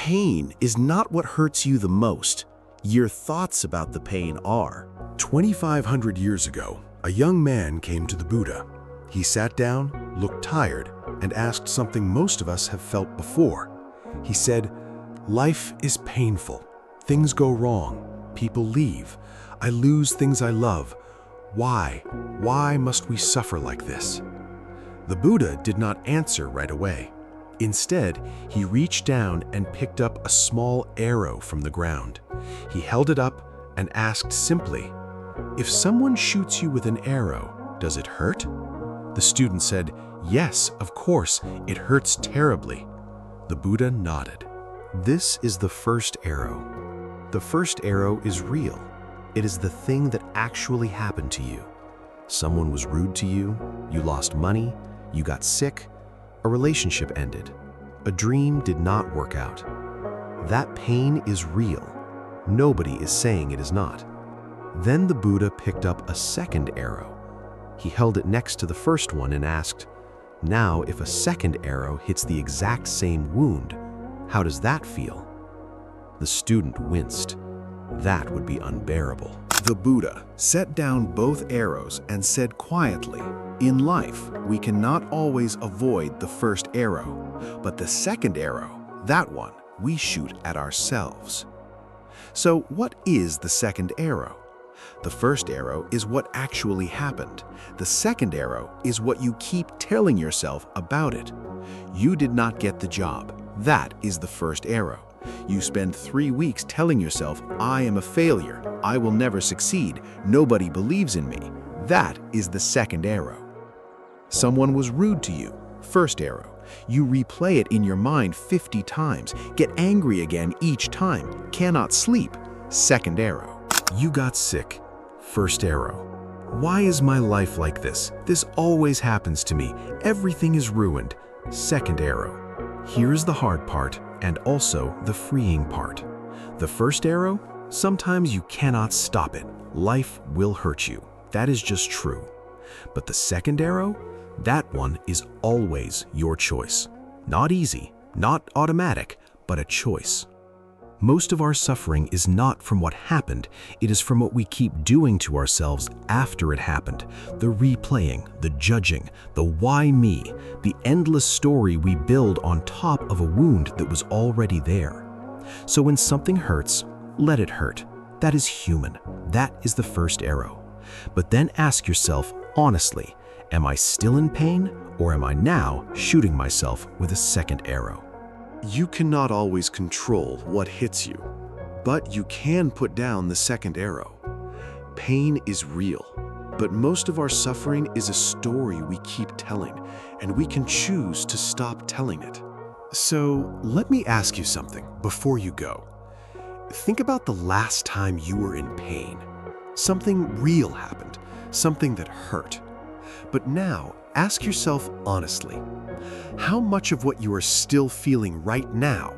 Pain is not what hurts you the most. Your thoughts about the pain are. 2,500 years ago, a young man came to the Buddha. He sat down, looked tired, and asked something most of us have felt before. He said, "Life is painful. Things go wrong. People leave. I lose things I love. Why? Why must we suffer like this?" The Buddha did not answer right away. Instead, he reached down and picked up a small arrow from the ground. He held it up and asked simply, "If someone shoots you with an arrow, does it hurt?" The student said, "Yes, of course, it hurts terribly." The Buddha nodded. This is the first arrow. The first arrow is real. It is the thing that actually happened to you. Someone was rude to you, you lost money, you got sick, a relationship ended, a dream did not work out. That pain is real. Nobody is saying it is not. Then the Buddha picked up a second arrow. He held it next to the first one and asked, "Now, if a second arrow hits the exact same wound, how does that feel?" The student winced. That would be unbearable. The Buddha set down both arrows and said quietly, "In life, we cannot always avoid the first arrow, but the second arrow, that one, we shoot at ourselves." So what is the second arrow? The first arrow is what actually happened. The second arrow is what you keep telling yourself about it. You did not get the job. That is the first arrow. You spend 3 weeks telling yourself, "I am a failure. I will never succeed. Nobody believes in me." That is the second arrow. Someone was rude to you. First arrow. You replay it in your mind 50 times, get angry again each time, cannot sleep. Second arrow. You got sick. First arrow. Why is my life like this? This always happens to me. Everything is ruined. Second arrow. Here's the hard part and also the freeing part. The first arrow, sometimes you cannot stop it. Life will hurt you. That is just true. But the second arrow, that one is always your choice. Not easy, not automatic, but a choice. Most of our suffering is not from what happened, it is from what we keep doing to ourselves after it happened. The replaying, the judging, the why me, the endless story we build on top of a wound that was already there. So when something hurts, let it hurt. That is human. That is the first arrow. But then ask yourself honestly, am I still in pain, or am I now shooting myself with a second arrow? You cannot always control what hits you, but you can put down the second arrow. Pain is real, but most of our suffering is a story we keep telling, and we can choose to stop telling it. So let me ask you something before you go. Think about the last time you were in pain. Something real happened, something that hurt. But now, ask yourself honestly, how much of what you are still feeling right now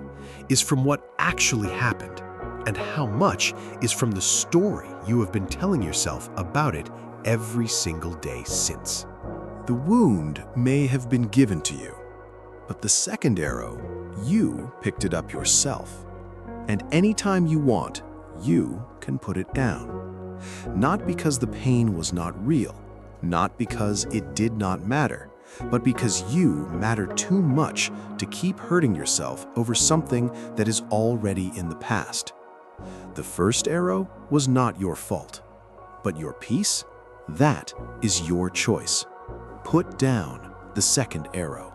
is from what actually happened, and how much is from the story you have been telling yourself about it every single day since? The wound may have been given to you, but the second arrow, you picked it up yourself. And anytime you want, you can put it down. Not because the pain was not real, not because it did not matter, but because you matter too much to keep hurting yourself over something that is already in the past. The first arrow was not your fault, but your peace, that is your choice. Put down the second arrow.